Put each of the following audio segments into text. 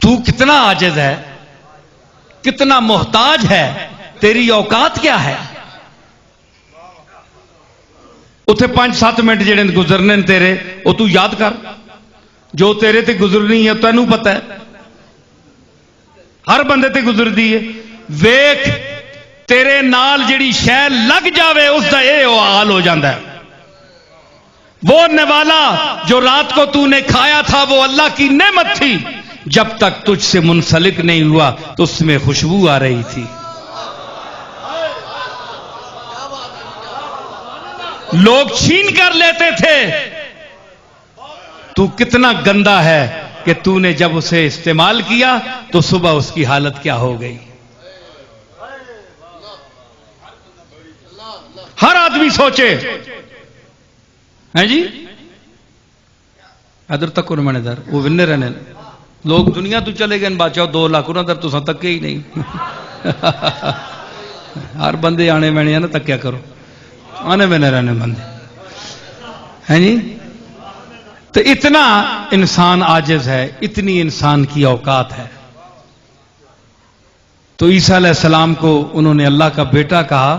तू कितना आजिज है, कितना मोहताज है, तेरी औकात क्या है। उथे 5-7 मिनट जेडे गुजरने तेरे वो तू याद कर, जो तेरे ते गुजरनी है तेनू पता है, हर बंदे ते गुजरदी है। वेख तेरे नाल जिहड़ी शै लग जावे उसका यह हाल हो जाता है। वो निवाला जो रात को तूने खाया था वो अल्लाह की नेमत थी, जब तक तुझसे मुंसलिक नहीं हुआ तो उसमें खुशबू आ रही थी। लोग छीन कर लेते थे। तू कितना गंदा है कि तूने जब उसे इस्तेमाल किया तो सुबह उसकी हालत क्या हो गई। हर आदमी सोचे हैं जी। इधर तक मैंने इधर वो विन्ने रहने लोग दुनिया तो चले गए बादशाह 2 लाख उधर तुसा तके ही नहीं। हर बंदे आने मैंने ना तक्या करो, आने मैंने रहने बंदे हैं जी। तो इतना इंसान आजिज है, इतनी इंसान की औकात है। तो ईसा अलैहिस्सलाम को उन्होंने अल्लाह का बेटा कहा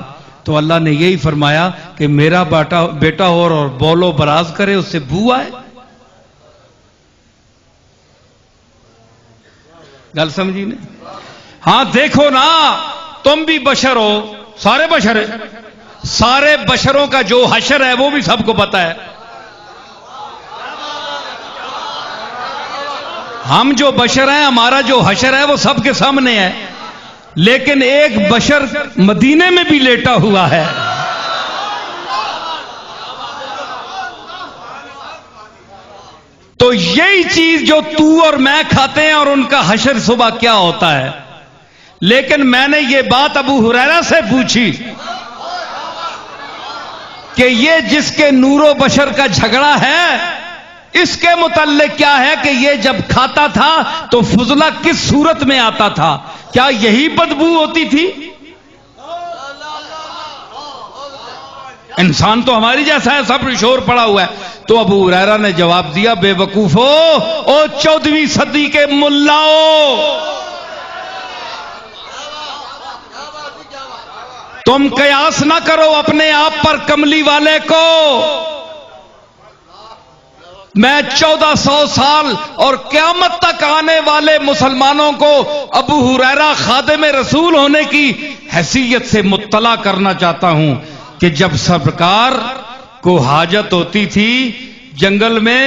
तो अल्लाह ने यही फरमाया कि मेरा बेटा हो और बोलो बराज करे, उससे बू आए। गल समझी ने? हां देखो ना, तुम भी बशर हो, सारे बशर है, सारे बशरों का जो हशर है वो भी सबको पता है। हम जो बशर हैं, हमारा जो हशर है वो सबके सामने है, लेकिन एक बशर मदीने में भी लेटा हुआ है। तो यही चीज जो तू और मैं खाते हैं और उनका हशर सुबह क्या होता है। लेकिन मैंने ये बात अबू हुरैरा से पूछी कि ये जिसके नूरो बशर का झगड़ा है इसके मुतल्लिक क्या है कि ये जब खाता था तो फुजला किस सूरत में आता था, क्या यही बदबू होती थी। इंसान तो हमारी जैसा है, सब शोर पड़ा हुआ है। तो अबू हुरैरा ने जवाब दिया, बेवकूफो, ओ 14वीं सदी के मुल्लाओ, तुम कयास ना करो अपने आप पर कमली वाले को। मैं 1400 साल और क़यामत तक आने वाले मुसलमानों को अबू हुरैरा खादिम रसूल होने की हैसियत से मुत्तला करना चाहता हूं कि जब सरकार को हाजत होती थी जंगल में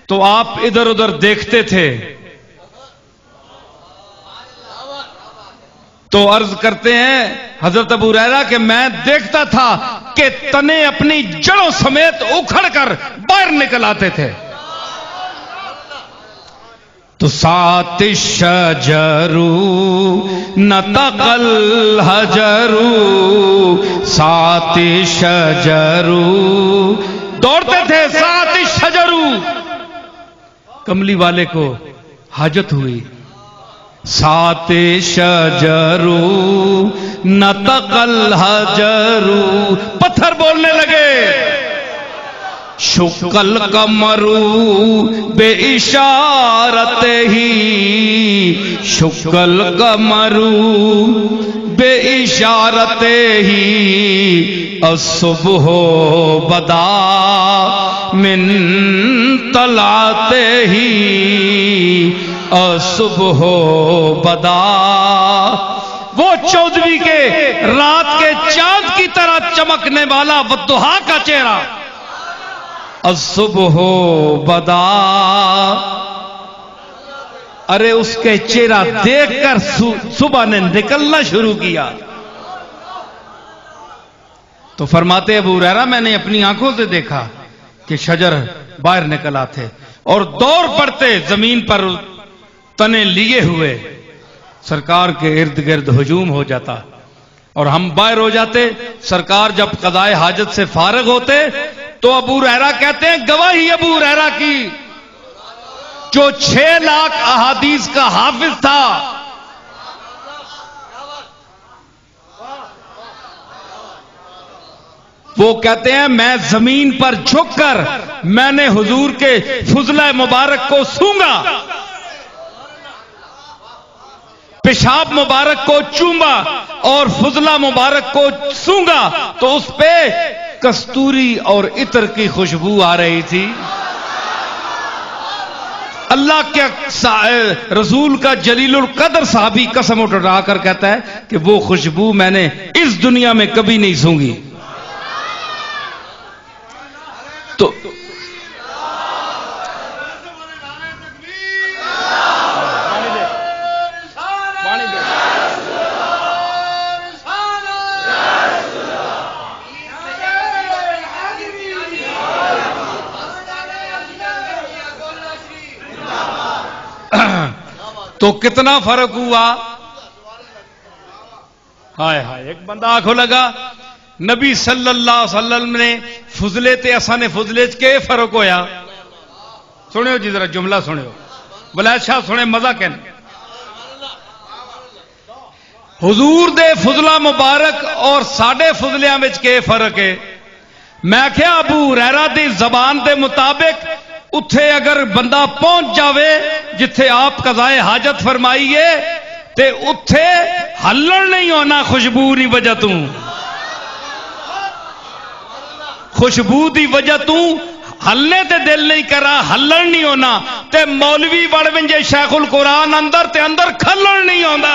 तो आप इधर उधर देखते थे, तो अर्ज करते हैं हजरत अबू हुरैरा कि मैं देखता था कि तने अपनी जड़ों समेत उखड़कर बाहर निकल आते थे। तो सात शजरू नतकल हजरू, सात शजरू दौड़ते थे, सात शजरू। कमली वाले को हाजत हुई, सात शजरू नतकल हजरू, पत्थर बोलने लगे। शुक्ल कमरू बेइशारत ही, शुक्ल कमरू बेइशारत ही, असुबह बदा मिन तलाते ही, असुबह बदा। वो 14वीं के रात के चांद की तरह चमकने वाला वद्दुहा का चेहरा, असुबह बदा। अरे उसके चेहरा देखकर सुबह ने निकलना शुरू किया। तो फरमाते अबू हुरैरा मैंने अपनी आंखों से देखा कि शजर बाहर निकल आते और दौड़ पड़ते जमीन पर तने लिए हुए, सरकार के इर्द गिर्द हुजूम हो जाता और हम बाहर हो जाते। सरकार जब कदाए हाजत से फारिग होते तो अबू हुरैरा कहते हैं गवाही अबू हुरैरा की, जो 6 लाख अहादीस का हाफिज था, वो कहते हैं मैं जमीन पर झुककर मैंने हुजूर के फुजला मुबारक को सूंघा पेशाब मुबारक को चूमा और फुजला मुबारक को सूंगा तो उस पे कस्तूरी और इत्र की खुशबू आ रही थी। अल्लाह के रसूल का जलीलुल कदर साहबी कसम उठा कर कहता है कि वो खुशबू मैंने इस दुनिया में कभी नहीं सूंघी। तो तो कितना फर्क हुआ। हाय हाय, एक बंदा आंखों लगा नबी सल्लल्लाहु अलैहि वसल्लम ने फुजले ते असा ने फुजले च के फर्क होया। सुनियो जी जरा जुमला सुनियो, वलैद शाह सुने मजा कहन। हुजूर दे फुजला मुबारक और साडे फुजलियां विच के फर्क है। मैं क्या अबू हुरैरा दी जबान दे मुताबिक उत्थे अगर बंदा पहुंच जावे जिथे आप कज़ाए हाजत फरमाइए ते उत्थे हल्लण नहीं होना खुशबू की वजह तू। खुशबू की वजह तू हलने ते दिल नहीं करा, हल्लण नहीं होना। ते मौलवी वड़ विंजे शेखुल कुरान अंदर ते अंदर खल्लण नहीं होता।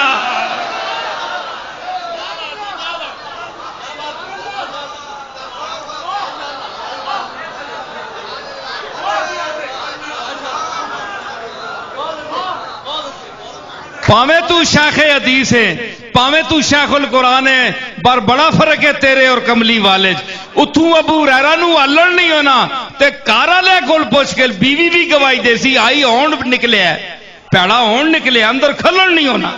पावे तू शेख हदीस है, पावे तू शेखुल कुरान है, पर बड़ा फर्क है तेरे और कमली वाले। उथू अबू हुरैरा नू हल्लण नहीं होना ते घर वाले कोल पुछ के बीवी भी गवाही देसी आई होण निकले पैड़ा होण निकले, अंदर खल्लण नहीं होना।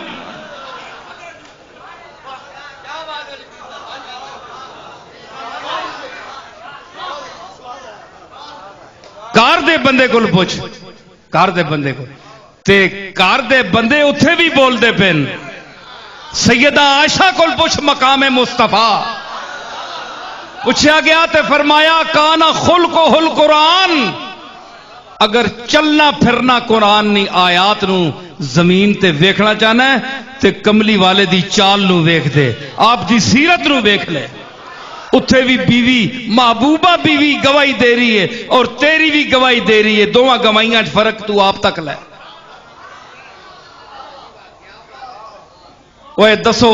घर दे बंदे कोल पुछ, घर दे बंदे को ते घर दे बंदे उत्थे भी बोलते पे। सैयदा आयशा कोल पुछ मकाम मुस्तफा पूछा गया ते फरमाया काना खुल्को हुल कुरान। अगर चलना फिरना कुरान नी आयात नू जमीन ते वेखना चाहना है ते कमली वाले दी चाल नू वेख दे, आप दी सीरत नू वेख ले। उत्थे भी बीवी महबूबा बीवी गवाही दे रही है और तेरी भी गवाही दे रही है। दोवां गवाहियां च फर्क तू आप तक लै। ओए दसो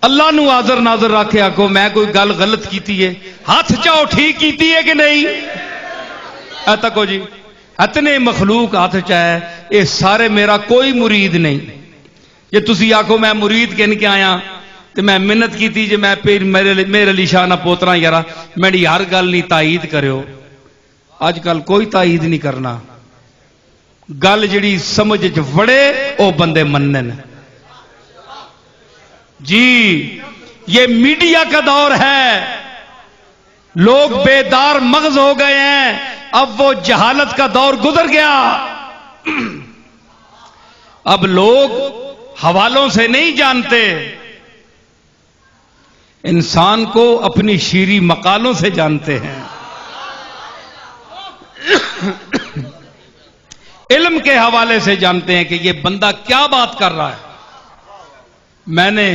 अल्लाह नू हाजर नाजर रखे आखो मैं कोई गल गलत की है, हाथ चाओ ठीक की है कि नहीं। ऐ तको जी इतने मखलूक हाथ चाहे ये सारे मेरा कोई मुरीद नहीं। जे तुसी आखो मैं मुरीद कहन के आया तो मैं मिन्नत की जे मैं मेरे अली शाह ना पोतरा यारा मेरी हर गल नहीं ताईद करो। अजकल कोई ताईद नहीं करना, गल जिहड़ी समझ च वड़े ओ बंदे मन्नन। जी ये मीडिया का दौर है, लोग बेदार मगज हो गए हैं। अब वो जहालत का दौर गुजर गया। अब लोग हवालों से नहीं जानते, इंसान को अपनी शीरी मकालों से जानते हैं। इल्म के हवाले से जानते हैं कि ये बंदा क्या बात कर रहा है। मैंने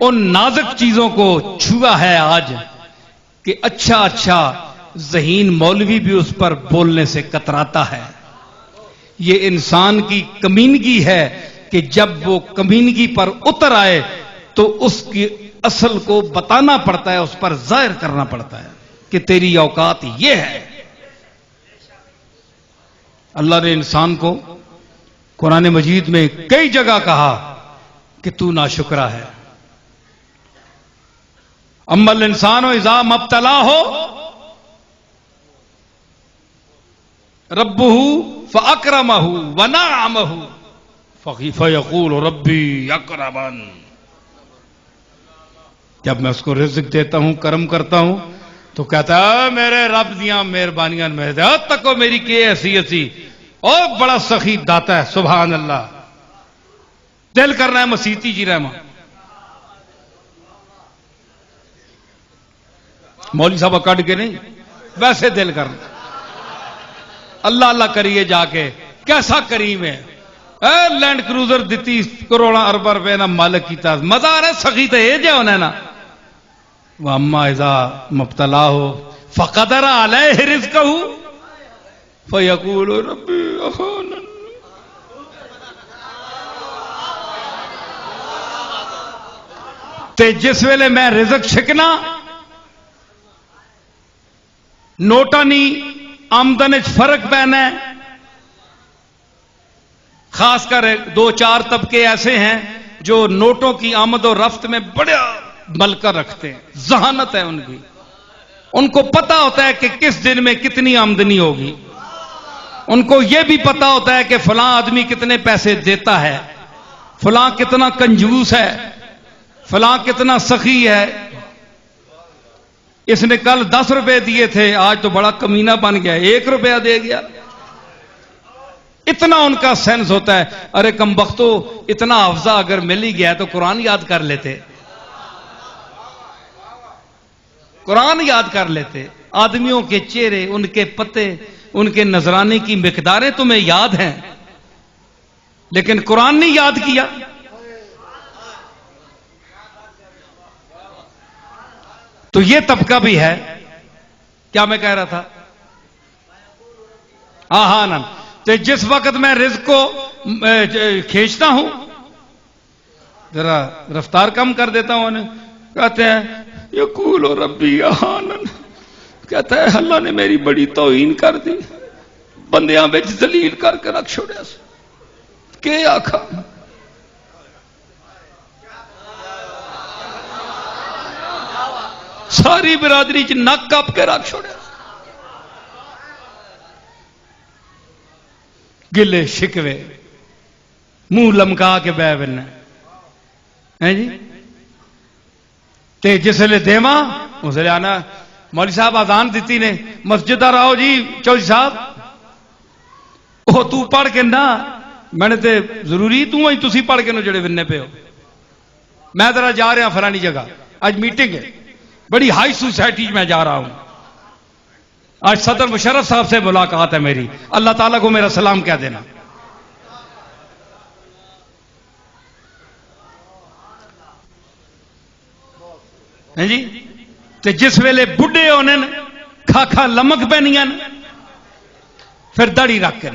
उन नाजुक चीजों को छुआ है आज कि अच्छा अच्छा ज़हीन मौलवी भी उस पर बोलने से कतराता है। ये इंसान की कमीनगी है कि जब वो कमीनगी पर उतर आए तो उसकी असल को बताना पड़ता है, उस पर जाहिर करना पड़ता है कि तेरी औकात ये है। अल्लाह ने इंसान को कुरान मजीद में कई जगह कहा कि तू नाशुक्रा है। अम्मल इंसान इज़ा मब्तला हो रब्बुहु फअकरमहु व नअमहु फयक़ूल रब्बी अकरमन। जब मैं उसको रिज़्क़ देता हूं, कर्म करता हूं, तो कहता है मेरे रब दियां मेहरबानियां में तक मेरी के हैसियत सी, और बड़ा सखी दाता है। सुभान अल्लाह। दिल करना है मसीती जी रहमा मौली साहब कट के नहीं, वैसे दिल करना। अल्लाह अल्लाह करिए जाके, कैसा करीम है। लैंड क्रूजर दी करोड़ा अरबा रुपए ना मालिक किया मजा आ रहा सखी तो यह जो होना ना अम्मा इजा मुब्तला हो फकदरा अलैहि रिज़्क़हू फयकूल रब्बी अहानन। ते जिस वेले मैं रिज़्क़ छिकना नोटा नहीं आमदन फर्क पैना है। खासकर दो चार तबके ऐसे हैं जो नोटों की आमद और रफ्त में बड़ा मलका रखते हैं, जहानत है उनकी। उनको पता होता है कि किस दिन में कितनी आमदनी होगी। उनको यह भी पता होता है कि फलां आदमी कितने पैसे देता है, फलां कितना कंजूस है, फलां कितना सखी है। इसने कल 10 रुपए दिए थे, आज तो बड़ा कमीना बन गया, 1 रुपया दे गया। इतना उनका सेंस होता है। अरे कमबख्तो, इतना हफ्जा अगर मिल ही गया तो कुरान याद कर लेते, कुरान याद कर लेते। आदमियों के चेहरे, उनके पते, उनके नजराने की मिकदारें तुम्हें याद हैं, लेकिन कुरान नहीं याद किया। तो यह तबका भी है। क्या मैं कह रहा था? हाँ ना, तो जिस वक्त मैं रिज़्क़ को खींचता हूं, जरा रफ्तार कम कर देता हूं, कहते हैं यकूल रब्बी अहानन, कहता है अल्लाह ने मेरी बड़ी तौहीन कर दी, बंदियां बिच जलील करके रख छोड़िया। के आखा सारी बिरादरी च नक कप के रख छोड़िया। गिले शिकवे मुंह लमका के बह बिन है जी। ते जिसले देवा उसले आना मौलवी साहब आजान दी ने, मस्जिद आ रहा जी चौधरी साहब, ओ तू पढ़ के ना, मैंने ते जरूरी तू ही तुसी पढ़ के नो जड़े विन्ने पे हो। मैं जरा जा रहा फलानी जगह, आज मीटिंग है, बड़ी हाई सोसाइटी में जा रहा हूं, आज सदर मुशर्रफ साहब से मुलाकात है मेरी, अल्लाह ताला को मेरा सलाम कह देना। है जी। ते जिस वेले बुढ़े होने खाखा लमक पैनियां, फिर दाढ़ी रख के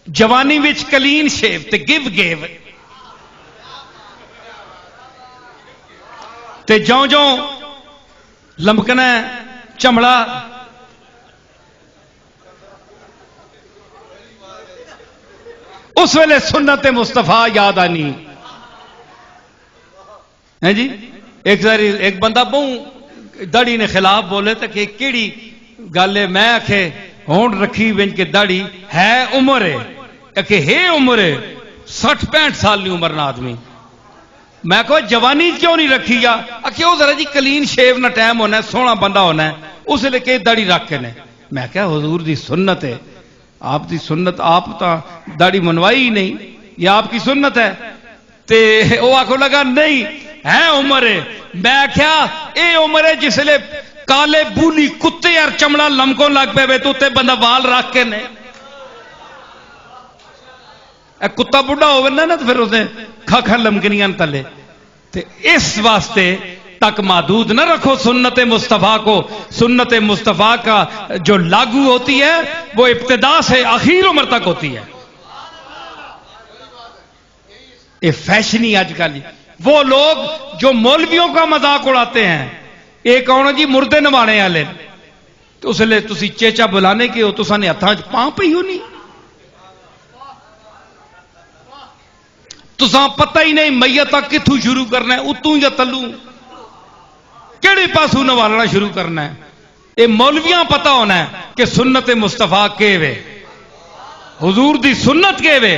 जवानी विच कलीन शेव ते गिव गेव, ते ज्यों ज्यों लमकना चमड़ा, उस वेले सुन्नत मुस्तफा याद आनी है जी। एक बंदा बहु दाढ़ी ने खिलाफ बोले तो कि केड़ी गल है, मैं आखे होंड रखी बिन के दाढ़ी है उम्र है कि हे उम्र है 60-65 साल की उम्र ना आदमी। मैं कहो जवानी क्यों नहीं रखी या क्यों जरा जी कलीन शेव ना टाइम होना है, सोहना बंदा होना है, उस लिए दाढ़ी रख के ने। मैं क्या हुजूर दी सुन्नत है, आप दी सुन्नत, आप तो दाढ़ी मनवाई ही नहीं, यह आपकी सुन्नत है। ते वो आखो लगा नहीं है उम्र है। मैं क्या ये उम्र है जिसले काले बूली कुत्ते यार चमड़ा लमको लग पे तो उत्ते बंदा वाल रख के ने, कुत्ता बुढ़ा हो ना तो फिर उसने खाखा लमकनियां तले। ते इस वास्ते तक महदूद न रखो सुन्नत मुस्तफा को। सुन्नत मुस्तफा का जो लागू होती है वो इब्तिदा से आखिर उम्र तक होती है। ये फैशनी आजकल वो लोग जो मौलवियों का मजाक उड़ाते हैं, एक कौन जी मुर्दे नवाने वाले, तो उसले तुसी चेचा बुलाने के हो, तुसा ने हथा पां पई हो नहीं, तुसा पता ही नहीं मैयत किथों शुरू करना है, उतों या तलू केड़े पासू नवालना शुरू करना है। ये मौलवियां पता होना है कि सुन्नत मुस्तफा के वे, हुजूर दी सुन्नत के वे,